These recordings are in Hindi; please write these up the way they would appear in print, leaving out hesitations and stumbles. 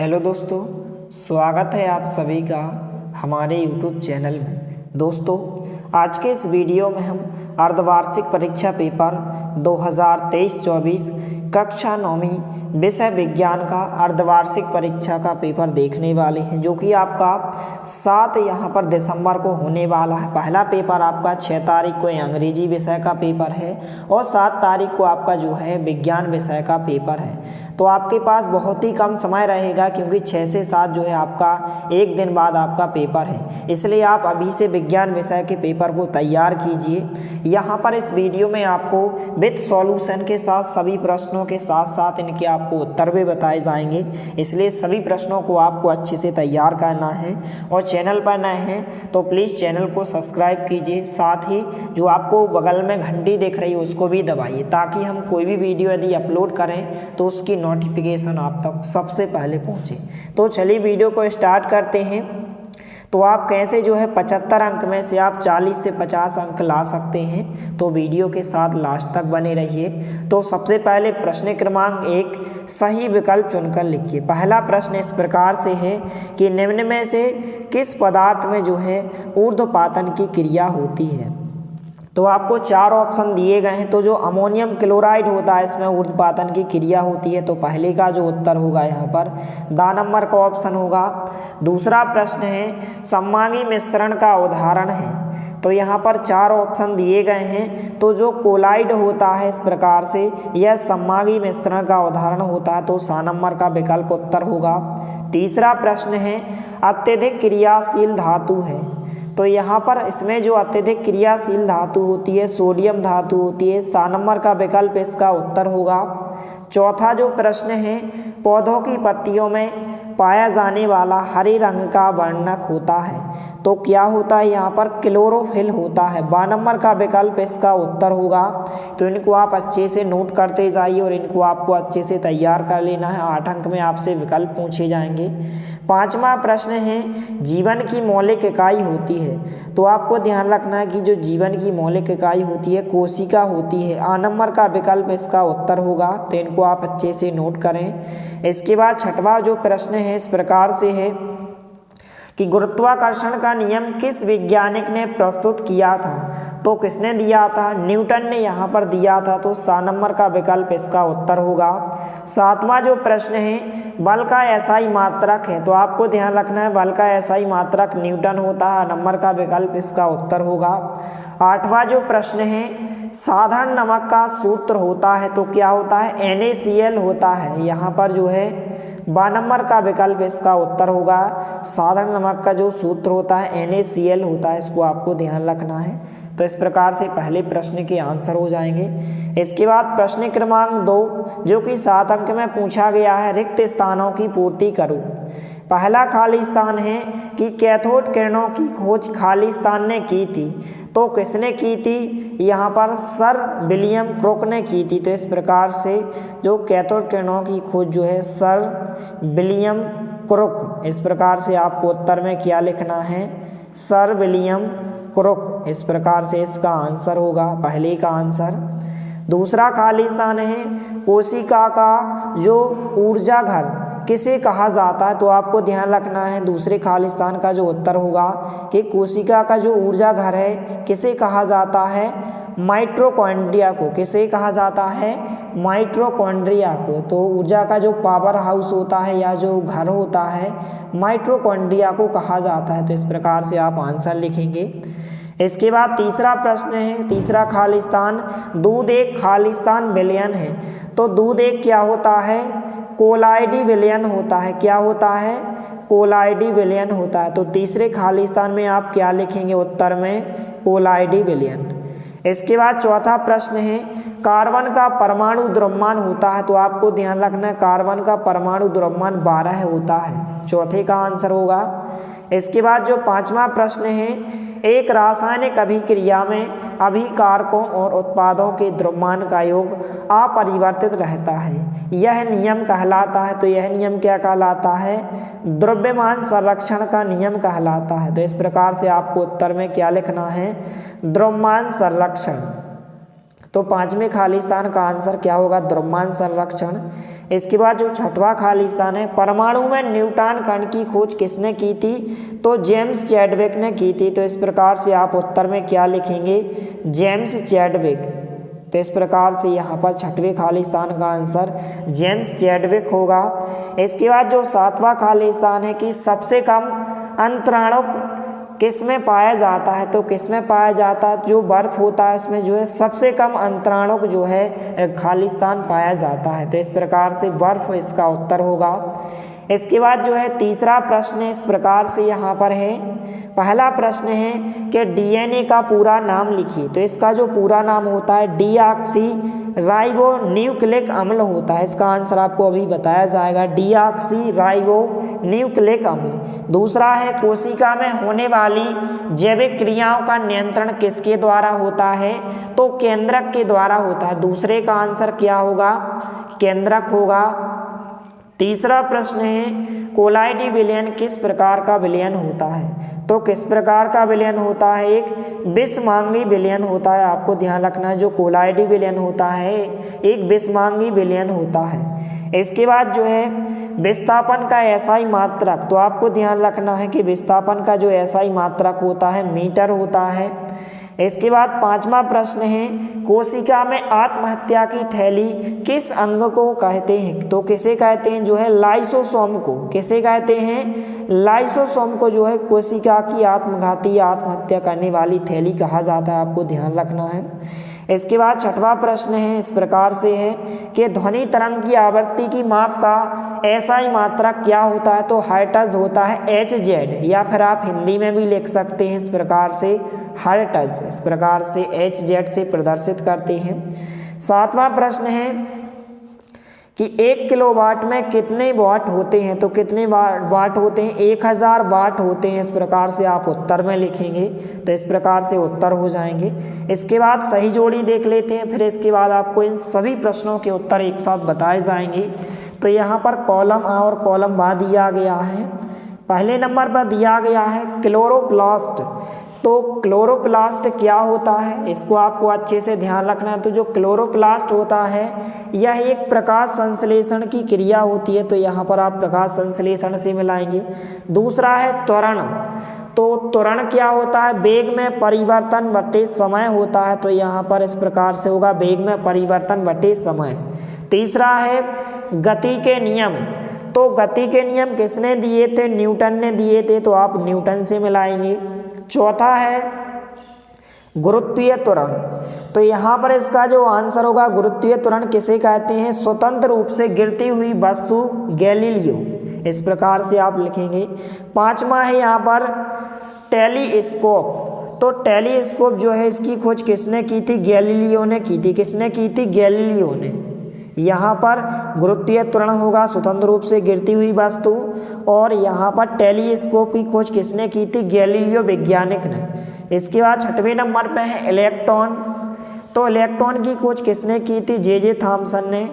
हेलो दोस्तों, स्वागत है आप सभी का हमारे यूट्यूब चैनल में। दोस्तों, आज के इस वीडियो में हम अर्धवार्षिक परीक्षा पेपर 2023-24 कक्षा 9वीं विषय विज्ञान का अर्धवार्षिक परीक्षा का पेपर देखने वाले हैं, जो कि आपका 7 यहाँ पर दिसंबर को होने वाला है। पहला पेपर आपका 6 तारीख को अंग्रेजी विषय का पेपर है और 7 तारीख को आपका जो है विज्ञान विषय का पेपर है। तो आपके पास बहुत ही कम समय रहेगा, क्योंकि 6 से 7 जो है आपका एक दिन बाद आपका पेपर है। इसलिए आप अभी से विज्ञान विषय के पेपर को तैयार कीजिए। यहाँ पर इस वीडियो में आपको विद सॉल्यूशन के साथ सभी प्रश्नों के साथ साथ इनके आपको उत्तर भी बताए जाएंगे। इसलिए सभी प्रश्नों को आपको अच्छे से तैयार करना है। और चैनल पर नए हैं तो प्लीज़ चैनल को सब्सक्राइब कीजिए, साथ ही जो आपको बगल में घंटी दिख रही है उसको भी दबाइए, ताकि हम कोई भी वीडियो यदि अपलोड करें तो उसकी नोटिफिकेशन आप तक सबसे पहले पहुंचे। तो चलिए वीडियो को स्टार्ट करते हैं। तो आप कैसे जो है 75 अंक में से आप 40 से 50 अंक ला सकते हैं, तो वीडियो के साथ लास्ट तक बने रहिए। तो सबसे पहले प्रश्न क्रमांक 1 सही विकल्प चुनकर लिखिए। पहला प्रश्न इस प्रकार से है कि निम्न में से किस पदार्थ में जो है ऊर्ध्वपातन की क्रिया होती है। तो आपको 4 ऑप्शन दिए गए हैं। तो जो अमोनियम क्लोराइड होता है इसमें ऊर्ध्वपातन की क्रिया होती है। तो पहले का जो उत्तर होगा यहाँ पर द नंबर का ऑप्शन होगा। दूसरा प्रश्न है सममांगी मिश्रण का उदाहरण है। तो यहाँ पर 4 ऑप्शन दिए गए हैं। तो जो कोलाइड होता है इस प्रकार से यह सममांगी मिश्रण का उदाहरण होता है। तो 7 नंबर का विकल्प उत्तर होगा। तीसरा प्रश्न है अत्यधिक क्रियाशील धातु है। तो यहाँ पर इसमें जो अत्यधिक क्रियाशील धातु होती है सोडियम धातु होती है। 7 नंबर का विकल्प इसका उत्तर होगा। चौथा जो प्रश्न है पौधों की पत्तियों में पाया जाने वाला हरे रंग का वर्णक होता है। तो क्या होता है यहाँ पर क्लोरोफिल होता है। 12 नंबर का विकल्प इसका उत्तर होगा। तो इनको आप अच्छे से नोट करते जाइए और इनको आपको अच्छे से तैयार कर लेना है। 8 अंक में आपसे विकल्प पूछे जाएंगे। 5वां प्रश्न है जीवन की मौलिक इकाई होती है। तो आपको ध्यान रखना है कि जो जीवन की मौलिक इकाई होती है कोशिका होती है। 8 नंबर का विकल्प इसका उत्तर होगा। तो इनको आप अच्छे से नोट करें। इसके बाद 6वां जो प्रश्न है इस प्रकार से है कि गुरुत्वाकर्षण का नियम किस वैज्ञानिक ने प्रस्तुत किया था। तो किसने दिया था, न्यूटन ने यहाँ पर दिया था। तो 7 नंबर का विकल्प इसका उत्तर होगा। 7वां जो प्रश्न है बल का एसआई मात्रक है। तो आपको ध्यान रखना है बल का एसआई मात्रक न्यूटन होता है। 8 नंबर का विकल्प इसका उत्तर होगा। 8वां जो प्रश्न है साधारण नमक का सूत्र होता है। तो क्या होता है NaCl होता है। यहाँ पर जो है 12 नंबर का विकल्प इसका उत्तर होगा। साधारण नमक का जो सूत्र होता है NaCl होता है। इसको आपको ध्यान रखना है। तो इस प्रकार से पहले प्रश्न के आंसर हो जाएंगे। इसके बाद प्रश्न क्रमांक 2 जो कि 7 अंक में पूछा गया है रिक्त स्थानों की पूर्ति करो। पहला खाली स्थान है कि कैथोड किरणों की खोज खाली स्थान ने की थी। तो किसने की थी, यहाँ पर सर विलियम क्रुक ने की थी। तो इस प्रकार से जो कैथोड किरणों की खोज जो है सर विलियम क्रुक, इस प्रकार से आपको उत्तर में क्या लिखना है सर विलियम क्रुक। इस प्रकार से इसका आंसर होगा पहले का आंसर। दूसरा खाली स्थान है कोशिका का जो ऊर्जा घर किसे कहा जाता है। तो आपको ध्यान रखना है दूसरे खाली स्थान का जो उत्तर होगा कि कोशिका का जो ऊर्जा घर है किसे कहा जाता है, माइटोकॉन्ड्रिया को। किसे कहा जाता है, माइटोकॉन्ड्रिया को। तो ऊर्जा का जो पावर हाउस होता है या जो घर होता है माइटोकॉन्ड्रिया को कहा जाता है। तो इस प्रकार से आप आंसर लिखेंगे। इसके बाद तीसरा प्रश्न है तीसरा खाली स्थान दूध एक खाली स्थान विलयन है। तो दूध एक क्या होता है, कोलाइडी विलयन होता है। क्या होता है, कोलाइडी विलयन होता है। तो तीसरे खाली स्थान में आप क्या लिखेंगे उत्तर में, कोलाइडी विलयन। इसके बाद चौथा प्रश्न है कार्बन का परमाणु द्रव्यमान होता है। तो आपको ध्यान रखना है कार्बन का परमाणु द्रव्यमान 12 होता है। चौथे का आंसर होगा। इसके बाद जो 5वां प्रश्न है एक रासायनिक अभिक्रिया में अभिकारकों और उत्पादों के द्रव्यमान का योग अपरिवर्तित रहता है, यह नियम कहलाता है। तो यह नियम क्या कहलाता है, द्रव्यमान संरक्षण का नियम कहलाता है। तो इस प्रकार से आपको उत्तर में क्या लिखना है, द्रव्यमान संरक्षण। तो 5वें खाली स्थान का आंसर क्या होगा, द्रव्यमान संरक्षण। इसके बाद जो छठवां खाली स्थान है, परमाणु में न्यूट्रॉन कण की खोज किसने की थी? तो जेम्स चैडविक ने की थी। तो इस प्रकार से आप उत्तर में क्या लिखेंगे? James Chadwick. तो इस प्रकार से यहाँ पर छठवें खाली स्थान का आंसर जेम्स चैडविक होगा। इसके बाद जो सातवां खाली स्थान है कि सबसे कम अंतराणु किस में पाया जाता है? तो किस में पाया जाता है? जो बर्फ होता है उसमें जो है सबसे कम अंतराणु जो है खाली स्थान पाया जाता है। तो इस प्रकार से बर्फ इसका उत्तर होगा। इसके बाद जो है तीसरा प्रश्न इस प्रकार से यहाँ पर है। पहला प्रश्न है कि डीएनए का पूरा नाम लिखिए। तो इसका जो पूरा नाम होता है डीऑक्सी राइबो न्यूक्लिक अम्ल होता है। इसका आंसर आपको अभी बताया जाएगा, डीऑक्सी राइबो न्यूक्लिक अम्ल। दूसरा है कोशिका में होने वाली जैविक क्रियाओं का नियंत्रण किसके द्वारा होता है? तो केंद्रक के द्वारा होता है। दूसरे का आंसर क्या होगा? केंद्रक होगा। तीसरा प्रश्न है कोलाइडी विलयन किस प्रकार का विलयन होता है? तो किस प्रकार का विलयन होता है? एक विषमांगी विलयन होता है। आपको ध्यान रखना है, जो कोलाइडी विलयन होता है एक विषमांगी विलयन होता है। इसके बाद जो है विस्थापन का एसआई मात्रक। तो आपको ध्यान रखना है कि विस्थापन का जो एसआई मात्रक होता है मीटर होता है। इसके बाद पांचवा प्रश्न है कोशिका में आत्महत्या की थैली किस अंग को कहते हैं? तो किसे कहते हैं? जो है लाइसोसोम को। किसे कहते हैं? लाइसोसोम को जो है कोशिका की आत्मघाती या आत्महत्या करने वाली थैली कहा जाता है। आपको ध्यान रखना है। इसके बाद छठवां प्रश्न है इस प्रकार से है कि ध्वनि तरंग की आवृत्ति की माप का एसआई मात्रक क्या होता है? तो हर्ट्ज होता है, HZ, या फिर आप हिंदी में भी लिख सकते हैं इस प्रकार से हर्ट्ज। इस प्रकार से HZ से प्रदर्शित करते हैं। सातवां प्रश्न है कि 1 किलोवाट में कितने वाट होते हैं? तो कितने वाट होते हैं? 1000 वाट होते हैं। इस प्रकार से आप उत्तर में लिखेंगे। तो इस प्रकार से उत्तर हो जाएंगे। इसके बाद सही जोड़ी देख लेते हैं, फिर इसके बाद आपको इन सभी प्रश्नों के उत्तर एक साथ बताए जाएंगे। तो यहाँ पर कॉलम A और कॉलम B दिया गया है। पहले नंबर पर दिया गया है क्लोरोप्लास्ट। तो क्लोरोप्लास्ट क्या होता है? इसको आपको अच्छे से ध्यान रखना है। तो जो क्लोरोप्लास्ट होता है यह एक प्रकाश संश्लेषण की क्रिया होती है। तो यहाँ पर आप प्रकाश संश्लेषण से मिलाएंगे। दूसरा है त्वरण। तो त्वरण क्या होता है? वेग में परिवर्तन बटे समय होता है। तो यहाँ पर इस प्रकार से होगा वेग में परिवर्तन बटे समय। तीसरा है गति के नियम। तो गति के नियम किसने दिए थे? न्यूटन ने दिए थे। तो आप न्यूटन से मिलाएंगे। चौथा है गुरुत्वीय त्वरण। तो यहाँ पर इसका जो आंसर होगा गुरुत्वीय त्वरण किसे कहते हैं? स्वतंत्र रूप से गिरती हुई वस्तु गैलीलियो। इस प्रकार से आप लिखेंगे। पांचवा है यहाँ पर टेलीस्कोप। तो टेलीस्कोप जो है इसकी खोज किसने की थी? गैलीलियो ने की थी। किसने की थी? गैलीलियो ने। यहाँ पर गुरुत्वीय त्वरण होगा स्वतंत्र रूप से गिरती हुई वस्तु, और यहाँ पर टेलीस्कोप की खोज किसने की थी? गैलीलियो वैज्ञानिक ने। इसके बाद छठवें नंबर पे है इलेक्ट्रॉन। तो इलेक्ट्रॉन की खोज किसने की थी? जे थॉमसन ने।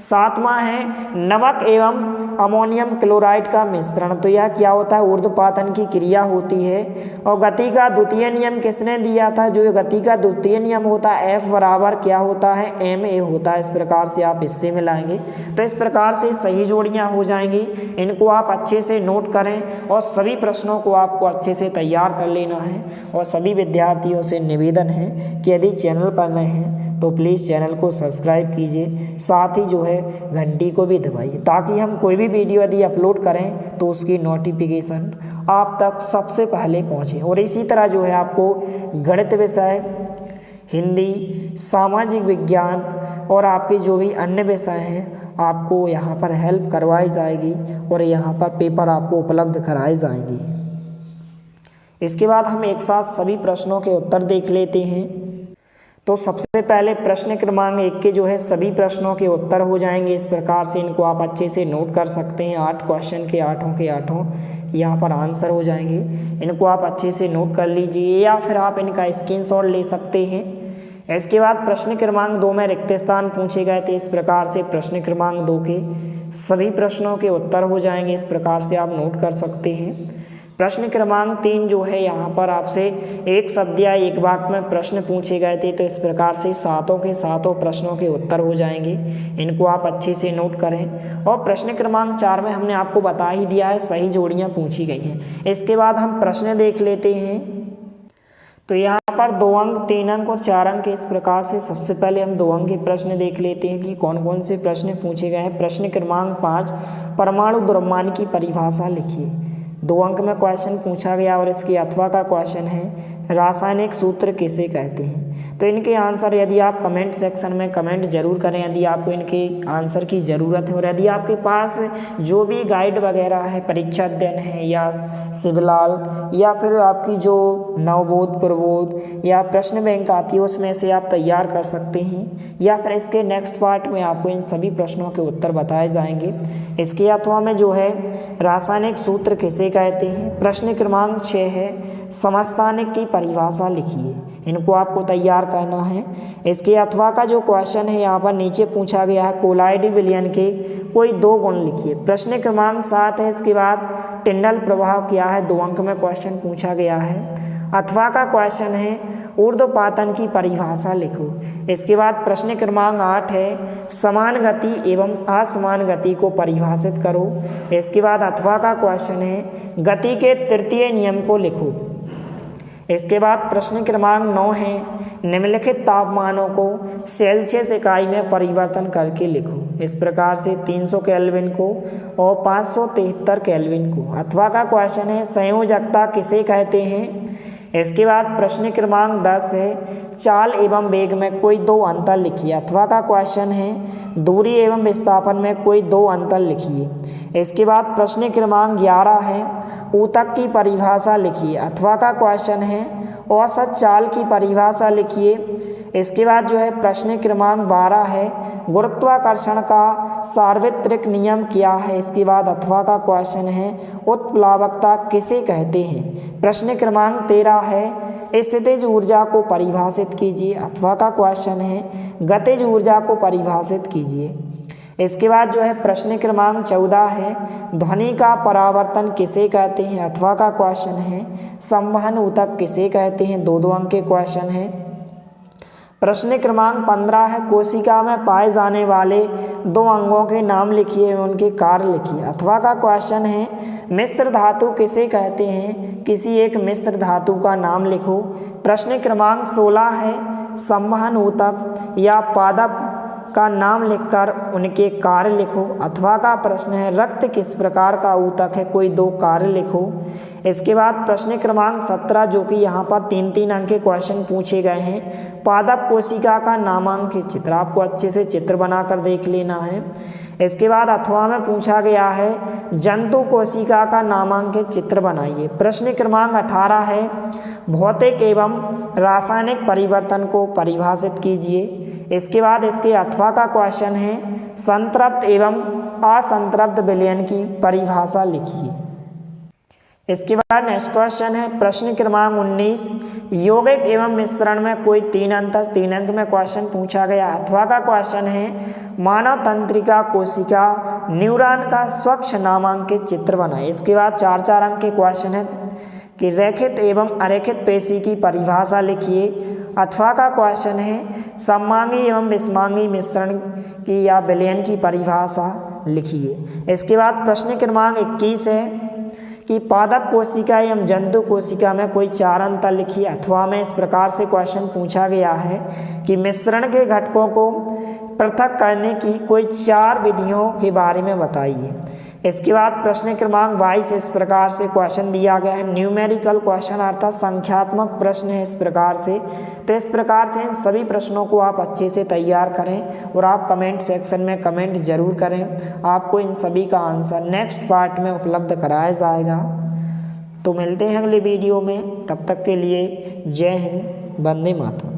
सातवां है नमक एवं अमोनियम क्लोराइड का मिश्रण। तो यह क्या होता है? ऊर्ध्वपातन की क्रिया होती है। और गति का द्वितीय नियम किसने दिया था? जो गति का द्वितीय नियम होता है F बराबर क्या होता है? ma होता है। इस प्रकार से आप इससे मिलाएंगे। तो इस प्रकार से सही जोड़ियां हो जाएंगी। इनको आप अच्छे से नोट करें और सभी प्रश्नों को आपको अच्छे से तैयार कर लेना है। और सभी विद्यार्थियों से निवेदन है कि यदि चैनल पर नए हैं तो प्लीज़ चैनल को सब्सक्राइब कीजिए, साथ ही जो है घंटी को भी दबाइए, ताकि हम कोई भी वीडियो यदि अपलोड करें तो उसकी नोटिफिकेशन आप तक सबसे पहले पहुंचे। और इसी तरह जो है आपको गणित विषय, हिंदी, सामाजिक विज्ञान और आपके जो भी अन्य विषय हैं आपको यहाँ पर हेल्प करवाई जाएगी और यहाँ पर पेपर आपको उपलब्ध कराए जाएंगे। इसके बाद हम एक साथ सभी प्रश्नों के उत्तर देख लेते हैं। तो सबसे पहले प्रश्न क्रमांक 1 के जो है सभी प्रश्नों के उत्तर हो जाएंगे। इस प्रकार से इनको आप अच्छे से नोट कर सकते हैं। 8 क्वेश्चन के आठों यहाँ पर आंसर हो जाएंगे। इनको आप अच्छे से नोट कर लीजिए या फिर आप इनका स्क्रीनशॉट ले सकते हैं। इसके बाद प्रश्न क्रमांक 2 में रिक्त स्थान पूछे गए थे। इस प्रकार से प्रश्न क्रमांक 2 के सभी प्रश्नों के उत्तर हो जाएंगे। इस प्रकार से आप नोट कर सकते हैं। प्रश्न क्रमांक 3 जो है यहाँ पर आपसे एक शब्द या एक वाक्य में प्रश्न पूछे गए थे, तो इस प्रकार से सातों के सातों प्रश्नों के उत्तर हो जाएंगे। इनको आप अच्छे से नोट करें। और प्रश्न क्रमांक 4 में हमने आपको बता ही दिया है, सही जोड़ियाँ पूछी गई हैं। इसके बाद हम प्रश्न देख लेते हैं। तो यहाँ पर 2 अंक, 3 अंक और 4 अंक इस प्रकार से सबसे पहले हम 2 अंक के प्रश्न देख लेते हैं कि कौन कौन से प्रश्न पूछे गए हैं। प्रश्न क्रमांक 5, परमाणु द्रव्यमान की परिभाषा लिखिए। 2 अंक में क्वेश्चन पूछा गया और इसके अथवा का क्वेश्चन है रासायनिक सूत्र किसे कहते हैं। तो इनके आंसर यदि आप कमेंट सेक्शन में कमेंट जरूर करें यदि आपको इनके आंसर की ज़रूरत है। और यदि आपके पास जो भी गाइड वगैरह है, परीक्षा अध्ययन है या शिवलाल या फिर आपकी जो नवबोध प्रबोध या प्रश्न बैंक आती है उसमें से आप तैयार कर सकते हैं, या फिर इसके नेक्स्ट पार्ट में आपको इन सभी प्रश्नों के उत्तर बताए जाएंगे। इसके अथवा में जो है रासायनिक सूत्र किसे कहते हैं। प्रश्न क्रमांक 6 है समस्थानिक की परिभाषा लिखिए। इनको आपको तैयार करना है। इसके अथवा का जो क्वेश्चन है यहाँ पर नीचे पूछा गया है कोलाइडी विलयन के कोई 2 गुण लिखिए। प्रश्न क्रमांक 7 है। इसके बाद टिंडल प्रभाव क्या है, 2 अंक में क्वेश्चन पूछा गया है। अथवा का क्वेश्चन है ऊर्ध्वपातन की परिभाषा लिखो। इसके बाद प्रश्न क्रमांक 8 है समान गति एवं असमान गति को परिभाषित करो। इसके बाद अथवा का क्वेश्चन है गति के तृतीय नियम को लिखो। इसके बाद प्रश्न क्रमांक 9 है निम्नलिखित तापमानों को सेल्सियस इकाई में परिवर्तन करके लिखो। इस प्रकार से 300 केल्विन को और 573 केल्विन को। अथवा का क्वेश्चन है संयोजकता किसे कहते हैं। इसके बाद प्रश्न क्रमांक 10 है चाल एवं वेग में कोई 2 अंतर लिखिए। अथवा का क्वेश्चन है दूरी एवं विस्थापन में कोई 2 अंतर लिखिए। इसके बाद प्रश्न क्रमांक 11 है ऊतक की परिभाषा लिखिए। अथवा का क्वेश्चन है औसत चाल की परिभाषा लिखिए। इसके बाद जो है प्रश्न क्रमांक 12 है गुरुत्वाकर्षण का सार्वत्रिक नियम क्या है। इसके बाद अथवा का क्वेश्चन है उत्प्लावकता किसे कहते हैं। प्रश्न क्रमांक 13 है स्थितिज ऊर्जा को परिभाषित कीजिए। अथवा का क्वेश्चन है गतिज ऊर्जा को परिभाषित कीजिए। इसके बाद जो है प्रश्न क्रमांक 14 है ध्वनि का परावर्तन किसे कहते हैं। अथवा का क्वेश्चन है संवहन ऊतक किसे कहते हैं। 2-2 अंक के क्वेश्चन है। प्रश्न क्रमांक 15 है कोशिका में पाए जाने वाले 2 अंगों के नाम लिखिए एवं उनके कार्य लिखिए। अथवा का क्वेश्चन है मिश्र धातु किसे कहते हैं, किसी एक मिश्र धातु का नाम लिखो। प्रश्न क्रमांक 16 है संवहन ऊतक या पादप का नाम लिखकर उनके कार्य लिखो। अथवा का प्रश्न है रक्त किस प्रकार का ऊतक है, कोई 2 कार्य लिखो। इसके बाद प्रश्न क्रमांक 17 जो कि यहाँ पर 3-3 अंक के क्वेश्चन पूछे गए हैं पादप कोशिका का नामांकित चित्र। आपको अच्छे से चित्र बनाकर देख लेना है। इसके बाद अथवा में पूछा गया है जंतु कोशिका का नामांकित चित्र बनाइए। प्रश्न क्रमांक 18 है भौतिक एवं रासायनिक परिवर्तन को परिभाषित कीजिए। इसके बाद इसके अथवा का क्वेश्चन है संतृप्त एवं असंतृप्त विलयन की परिभाषा लिखिए। इसके बाद नेक्स्ट क्वेश्चन है प्रश्न क्रमांक 19 यौगिक एवं मिश्रण में कोई 3 अंतर। 3 अंक में क्वेश्चन पूछा गया। अथवा का क्वेश्चन है मानव तंत्रिका कोशिका न्यूरॉन का स्वच्छ नामांकित चित्र बनाए। इसके बाद 4-4 अंक के क्वेश्चन है कि रेखित एवं अरेखित पेशी की परिभाषा लिखिए। अथवा का क्वेश्चन है सममांगी एवं विषमांगी मिश्रण की या विलयन की परिभाषा लिखिए। इसके बाद प्रश्न क्रमांक 21 है कि पादप कोशिका एवं जंतु कोशिका में कोई 4 अंतर लिखिए। अथवा में इस प्रकार से क्वेश्चन पूछा गया है कि मिश्रण के घटकों को पृथक करने की कोई 4 विधियों के बारे में बताइए। इसके बाद प्रश्न क्रमांक 22 इस प्रकार से क्वेश्चन दिया गया है न्यूमेरिकल क्वेश्चन अर्थात संख्यात्मक प्रश्न है इस प्रकार से। तो इस प्रकार से इन सभी प्रश्नों को आप अच्छे से तैयार करें और आप कमेंट सेक्शन में कमेंट जरूर करें। आपको इन सभी का आंसर नेक्स्ट पार्ट में उपलब्ध कराया जाएगा। तो मिलते हैं अगले वीडियो में, तब तक के लिए जय हिंद, वंदे मातरम।